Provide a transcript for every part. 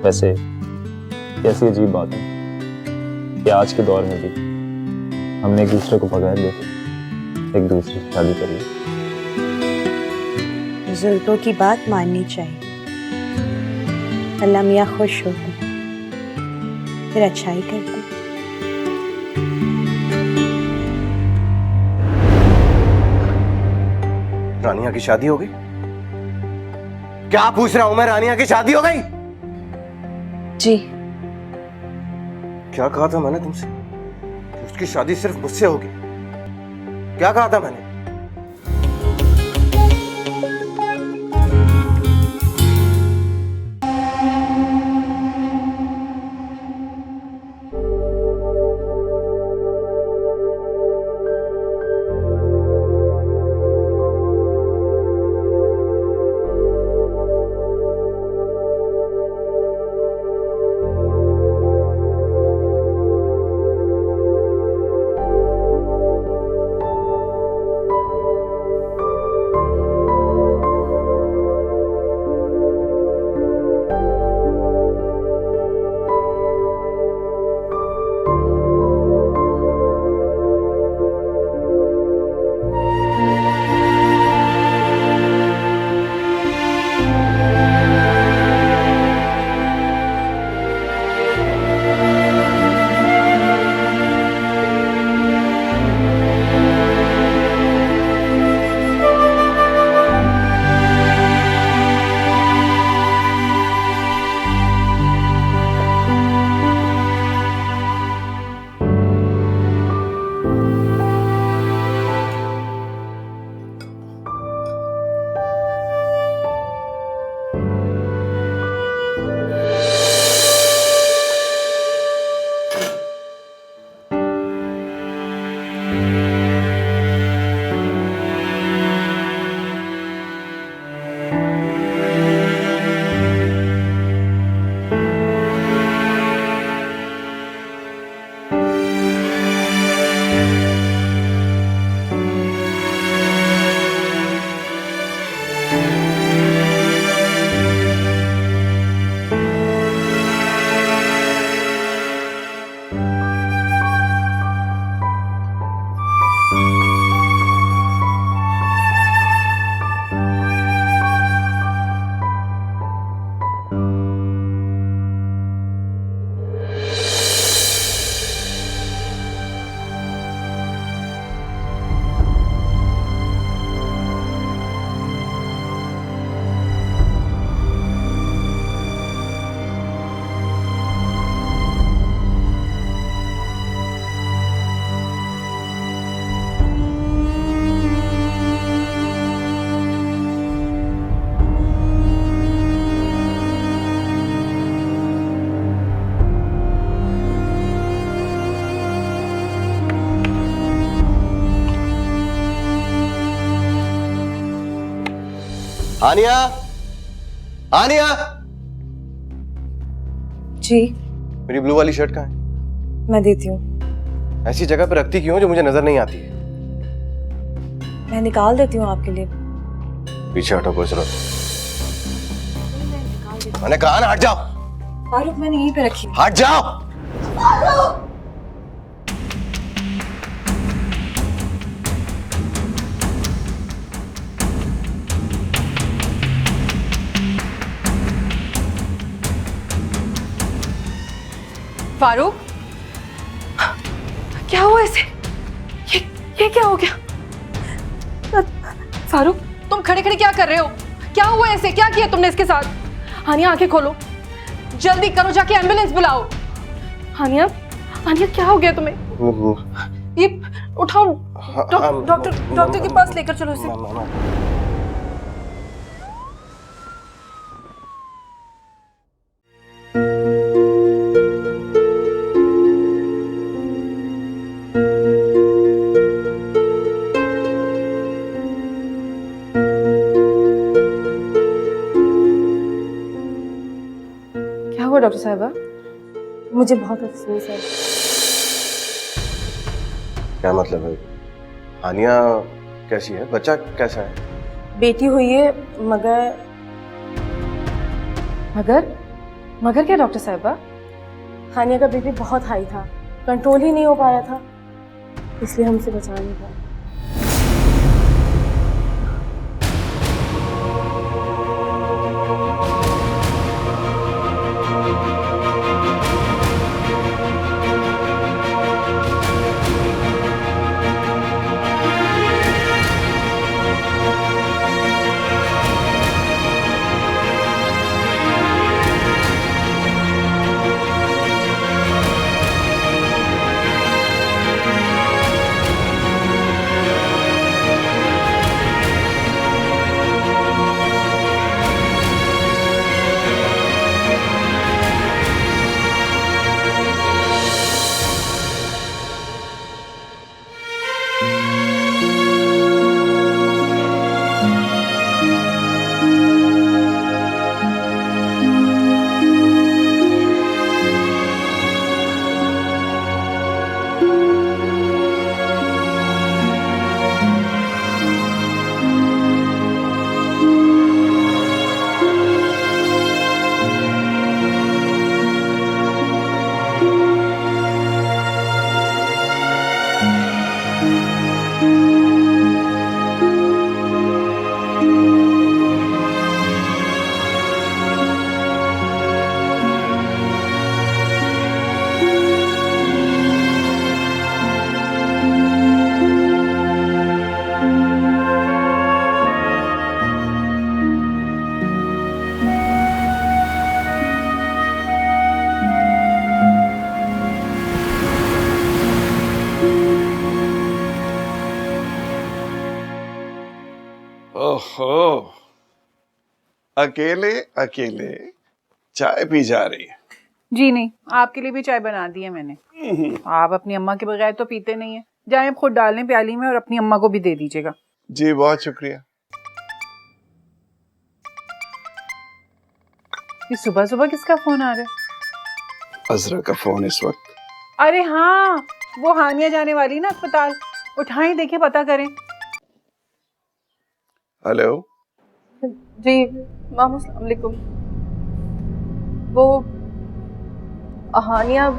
वैसे कैसी अजीब बात है कि आज के दौर में भी हमने एक दूसरे को बगैर देखे एक दूसरे से शादी कर ली। बुजुर्गों की बात माननी चाहिए। अल्लाह मियाँ खुश होते फिर अच्छा ही करते। रानिया की शादी हो गई? क्या पूछ रहा हूं मैं? रानिया की शादी हो गई? जी। क्या कहा था मैंने तुमसे? उसकी शादी सिर्फ मुझसे होगी। क्या कहा था मैंने? आनिया, आनिया। जी। मेरी ब्लू वाली शर्ट कहाँ है? मैं देती हूँ। ऐसी जगह पर रखती क्यों जो मुझे नजर नहीं आती है? मैं निकाल देती हूँ आपके लिए। पीछे हटो, कोई जरूरत। मैंने कहा ना, हट जाओ। फारूक, मैंने यहीं पे रखी। हट जाओ। फारूक, क्या हुआ इसे? ये क्या हो गया? फारूक, तुम खड़े खड़े क्या कर रहे हो? क्या हुआ इसे? क्या किया तुमने इसके साथ? हानिया, आंखें खोलो, जल्दी करो, जाके एम्बुलेंस बुलाओ। हानिया, हानिया, क्या हो गया तुम्हें? ये उठाओ, डॉक्टर के पास लेकर चलो इसे। क्या हुआ डॉक्टर साहबा? मुझे बहुत अफसोस है। क्या मतलब है? हानिया कैसी है? बच्चा कैसा है? बेटी हुई है, मगर मगर क्या डॉक्टर साहिबा? हानिया का बीपी बहुत हाई था, कंट्रोल ही नहीं हो पाया था, इसलिए हमसे बचा नहीं पाया। ओहो, अकेले अकेले चाय पी जा रही है। जी नहीं, आपके लिए भी चाय बना दी है मैंने। आप अपनी अम्मा के बगैर तो पीते नहीं है। जाए आप खुद डाल लें प्याली में और अपनी अम्मा को भी दे दीजिएगा। जी बहुत शुक्रिया। ये सुबह सुबह किसका फोन आ रहा है? अजरा का फोन इस वक्त। अरे हाँ, वो हानिया जाने वाली ना अस्पताल, उठाएं देखिए पता करें। हेलो जी मामू, अस्सलाम वालेकुम। वो हानिया,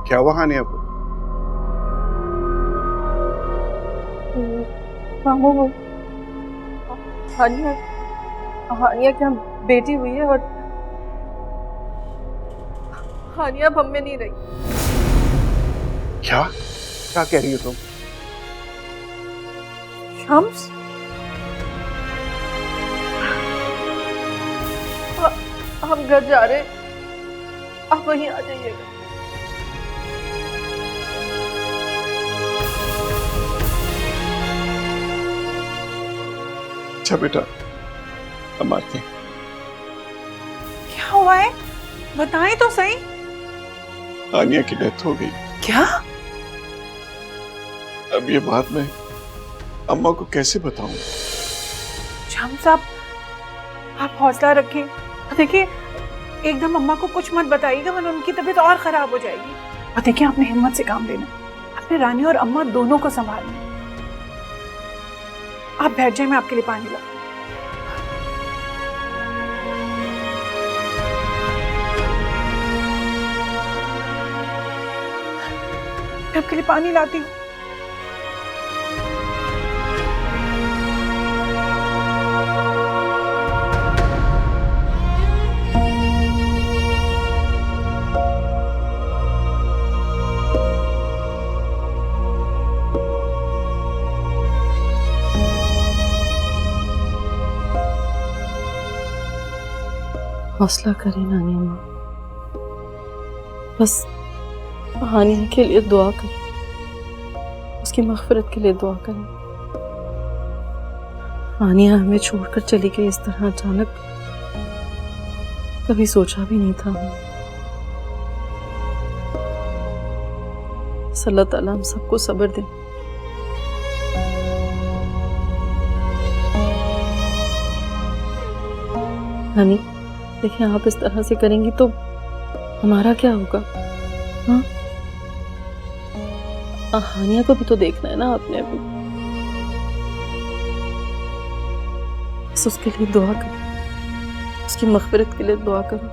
क्या हुआ हानिया को? मामू वो हानिया हानिया की बेटी हुई है और हानिया अब हम में नहीं रही। क्या क्या कह रही हो तुम? शम्स, हम घर जा रहे हैं, आप वहीं आ जाइएगा। अच्छा बेटा, हम आते हैं। क्या हुआ है बताएं तो सही। हानिया की डेथ हो गई। क्या? अब ये बात मैं अम्मा को कैसे बताऊं? शम्स आप हौसला रखें। देखिए एकदम अम्मा को कुछ मत बताइएगा वरना उनकी तबीयत और खराब हो जाएगी। और देखिए आपने हिम्मत से काम लेना, अपने रानी और अम्मा दोनों को संभालना। आप बैठ जाए, मैं आपके लिए पानी लाऊं। मैं आपके लिए पानी लाती हूँ। हौसला करें नानी अम्मा, बस हानिया के लिए दुआ करें, उसकी मग़फ़िरत के लिए दुआ करें। हानिया हमें छोड़कर चली गई इस तरह अचानक, कभी सोचा भी नहीं था हमने। अल्लाह ताला हम सबको सब्र दे। हानी देखिए, आप इस तरह से करेंगी तो हमारा क्या होगा? हाँ, हानिया को भी तो देखना है ना आपने अभी। बस उसके लिए दुआ करो, उसकी मग़फ़िरत के लिए दुआ करो।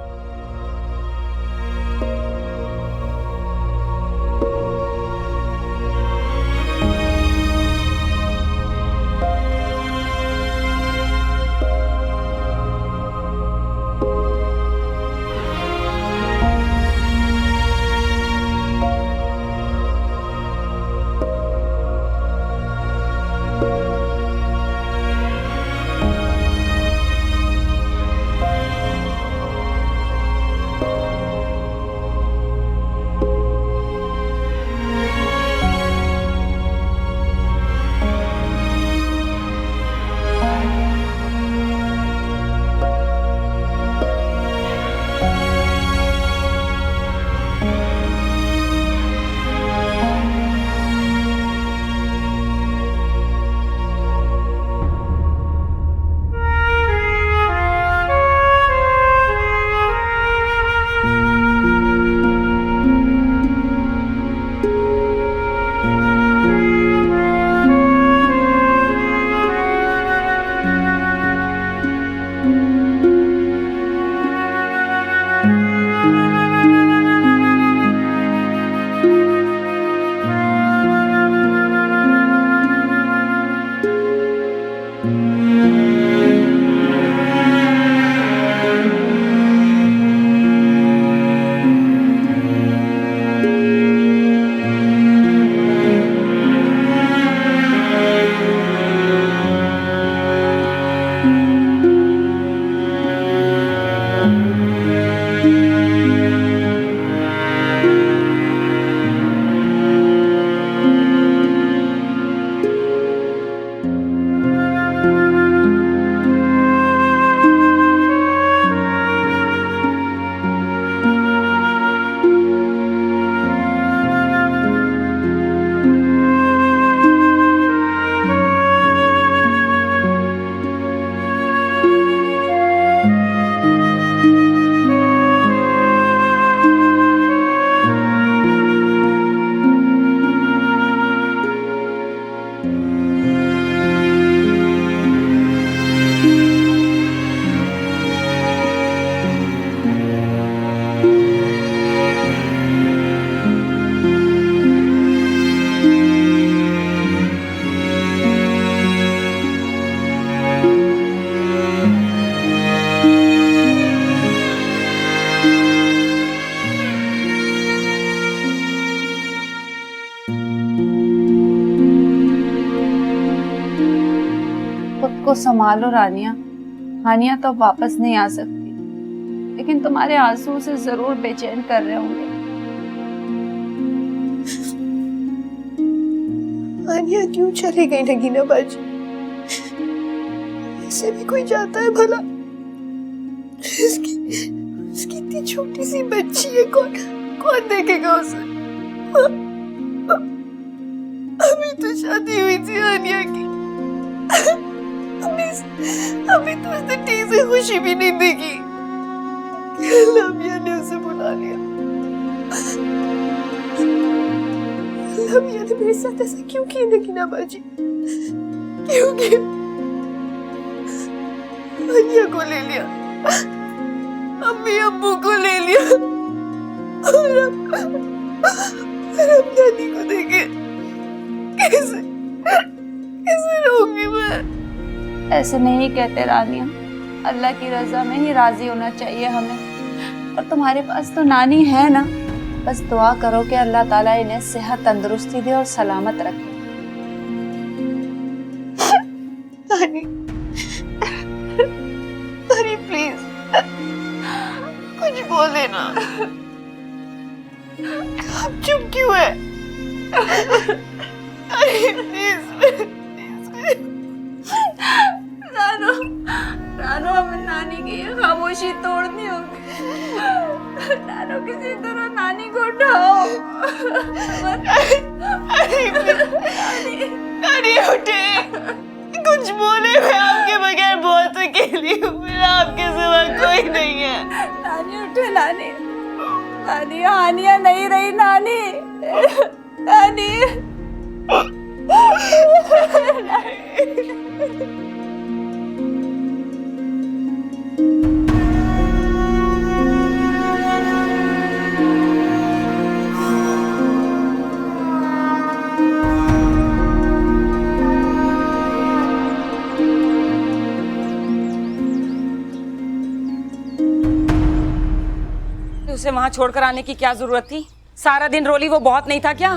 संभालो रानिया। हानिया तो वापस नहीं आ सकती, लेकिन तुम्हारे आंसू उसे जरूर बेचैन कर रहे होंगे। आनिया क्यों चली गई नगीना बाजी? ऐसे भी कोई जाता है भला? उसकी इतनी छोटी सी बच्ची है, कौन देखेगा उसे? अभी तो शादी हुई थी आनिया की, अभी तो उसने ठीक से खुशी भी नहीं देखी। लामिया ने उसे बुला लिया। लामिया ने मेरे साथ ऐसा क्यों किया नगीना बाजी? क्योंकि आनिया को ले लिया, अम्मी अब्बू को ले लिया, और अब नानी को देखे कैसे रहूंगी मैं? ऐसे नहीं कहते रानिया, अल्लाह की रजा में ही राजी होना चाहिए हमें। और तुम्हारे पास तो नानी है ना, बस दुआ करो कि अल्लाह ताला इन्हें सेहत तंदुरुस्ती दे और सलामत रखे। नानी, नानी प्लीज कुछ बोले ना। आप चुप क्यों है? प्लीज रानो, रानो हमें नानी की ये खामोशी तोड़नी होगी। रानो किसी तरह नानी को उठाओ। नानी उठे, कुछ बोले मैं आपके बगैर बहुत अकेली हूँ, मेरा आपके सिवा कोई नहीं है। नानी उठे, नानी, नानी हानिया नहीं रही, नानी, नानी। उसे वहां छोड़कर आने की क्या जरूरत थी? सारा दिन रोली, वो बहुत नहीं था क्या?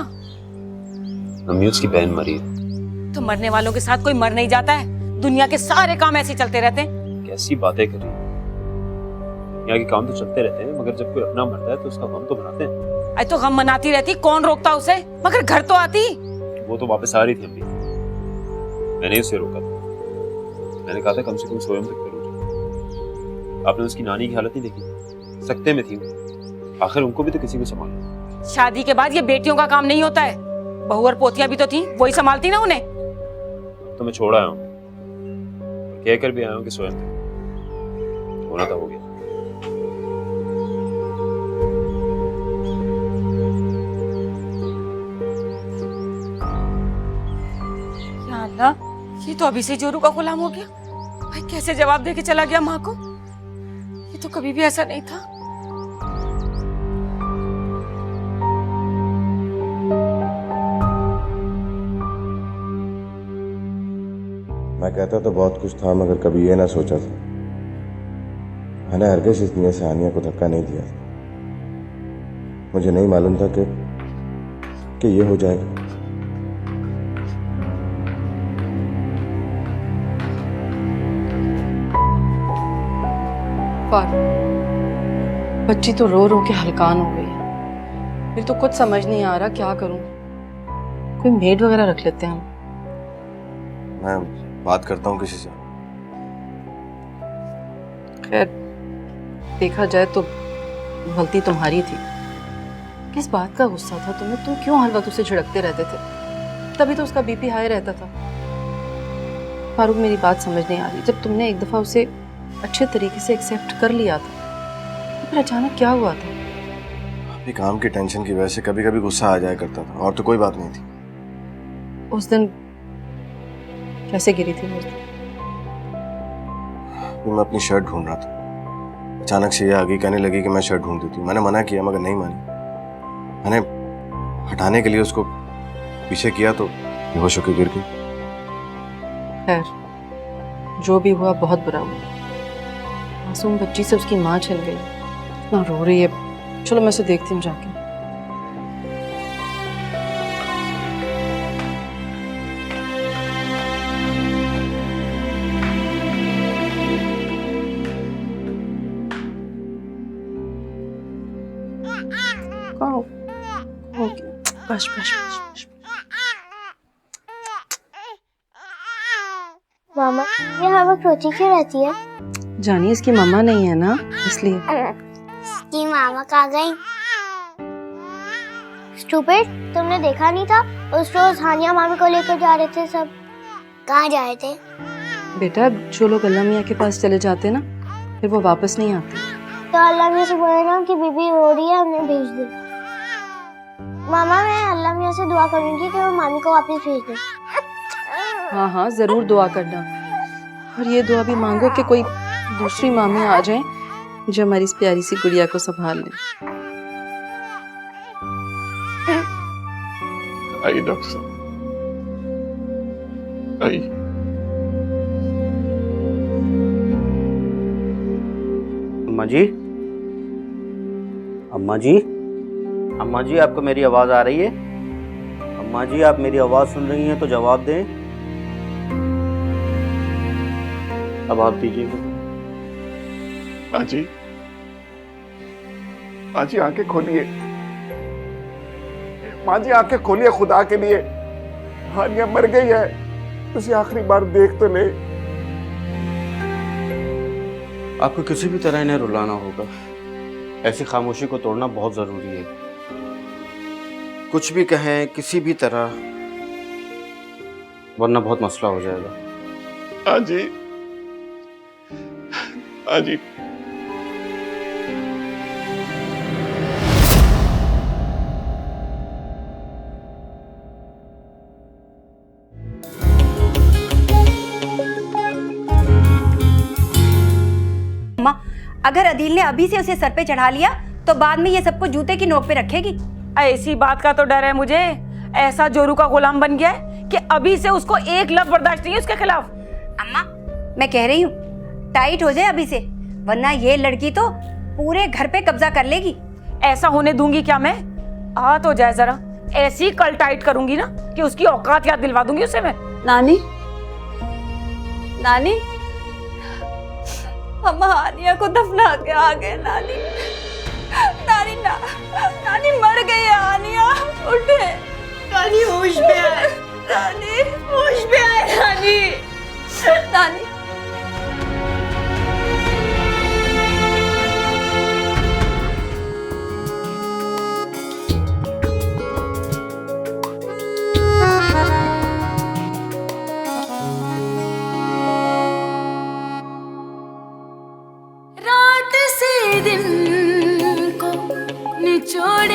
अम्मी उसकी बहन मरी है। तो मरने वालों के साथ कोई मर नहीं जाता है? दुनिया के सारे काम ऐसे चलते रहते हैं। कैसी बातें कर रही है? यहाँ के काम तो चलते रहते हैं, मगर जब कोई अपना मरता है तो उसका गम तो मनाते हैं। अरे तो गम मनाती रहती, कौन रोकता उसे? मगर घर तो आती। वो तो वापस आ रही थी अम्मी, मैंने उसे रोका था। मैंने कहा था कम से कम स्वयं तक करो। आपने उसकी नानी की हालत नहीं देखी? सकते में थी वो, आखिर उनको भी तो किसी को संभालना। शादी के बाद ये बेटियों का काम नहीं होता है। बहू और पोतियां भी तो थी, वही संभालती ना उन्हें। तो मैं छोड़ आया हूँ, कह कर भी आया हूँ कि स्वयं तक होना था हो गया। या अल्लाह, ये तो अभी से जोरू का गुलाम हो गया। भाई कैसे जवाब दे के चला गया माँ को? ये तो कभी भी ऐसा नहीं था। मैं कहता तो बहुत कुछ था, मगर कभी ये ना सोचा था मैंने हरगिज़ इस दुनिया से हानिया को धक्का नहीं दिया था। मुझे नहीं मालूम था कि ये हो जाएगा। बच्ची तो रो रो के हलकान हो गई है। फिर तो कुछ समझ नहीं आ रहा क्या करूं। कोई मेड वगैरह रख लेते हैं हम। मैं बात करता हूँ किसी से। खैर देखा जाए तो गलती तुम्हारी थी। किस बात का गुस्सा था तुम्हें? तुम क्यों हर वक्त उसे झिड़कते रहते थे? तभी तो उसका बीपी हाई रहता था। फारूक, मेरी बात समझ नहीं आ रही। जब तुमने एक दफा उसे अच्छे तरीके से एक्सेप्ट कर लिया था, तो फिर अचानक क्या हुआ था? अभी काम की टेंशन की वजह से कभी कभी गुस्सा आ जाया करता था, और तो कोई बात नहीं थी। उस दिन कैसे गिरी थी उस दिन? मैं अपनी शर्ट ढूंढ रहा था, अचानक से ये आ गई, कहने लगी कि मैं शर्ट ढूंढ देती हूँ। मैंने मना किया मगर नहीं मानी। मैंने हटाने के लिए उसको पीछे किया तो बेहोश होकर गिर गई। खैर जो भी हुआ बहुत बुरा हुआ। मासूम बच्ची से उसकी माँ छल गई, इतना रो रही है। चलो मैं उसे देखती हूँ जाके। खाओ हो गया बस बस बस मामा ये हर वक्त रोती क्यों रहती है? जानिए इसकी मम्मा नहीं है ना इसलिए। इसकी मामा कहाँ गई? स्टूपिड, तुमने देखा नहीं था उस रोज हानिया मामी को लेकर जा रहे थे सब? कहाँ जा रहे थे? बेटा जो लोग अल्लाह मियाँ के पास चले जाते ना फिर वो वापस नहीं आते। तो अल्लाह मियाँ से बोले ना कि बीबी रो रही है उन्हें भेज दे। मामा मैं अल्लाह मियाँ से दुआ करूंगी कि वो मामी को वापस भेज दे। हाँ हाँ जरूर दुआ करना और ये दुआ भी मांगो कि कोई दूसरी मामी आ जाए जो हमारी इस प्यारी सी गुड़िया को संभाल ले। आइए डॉक्टर साहब आइए। अम्मा जी, अम्मा जी, अम्मा जी आपको मेरी आवाज आ रही है? अम्मा जी आप मेरी आवाज सुन रही हैं तो जवाब दें। अब आप दीजिएगा। माँ जी, माँ जी आंखें खोलिए, माँ जी आंखें खोलिए खुदा के लिए। हानिया मर गई है, उसे आखिरी बार देख तो ले। आपको किसी भी तरह इन्हें रुलाना होगा। ऐसी खामोशी को तोड़ना बहुत जरूरी है। कुछ भी कहें किसी भी तरह, वरना बहुत मसला हो जाएगा। हाँ जी, हाँ जी। अगर अदील ने अभी से उसे सर पे चढ़ा लिया तो बाद में ये सबको जूते की नोक पे रखेगी। ऐसी बात का तो डर है मुझे। ऐसा जोरू का गुलाम बन गया है कि अभी से उसको एक लफ्ज बर्दाश्त नहीं है उसके खिलाफ। अम्मा मैं कह रही हूँ टाइट हो जाए अभी से, वरना ये लड़की तो पूरे घर पे कब्जा कर लेगी। ऐसा होने दूंगी क्या मैं? आ तो जाए जरा, ऐसी कल टाइट करूंगी ना कि उसकी औकात याद दिलवा दूंगी उसे मैं। नानी, नानी, हम हानिया को दफना के आ गए। नानी, नानी ना, नानी मर गई है। हानिया उठे, नानी होश में आए, नानी होश में आए, नानी, नानी। रात से दिन को निचोड़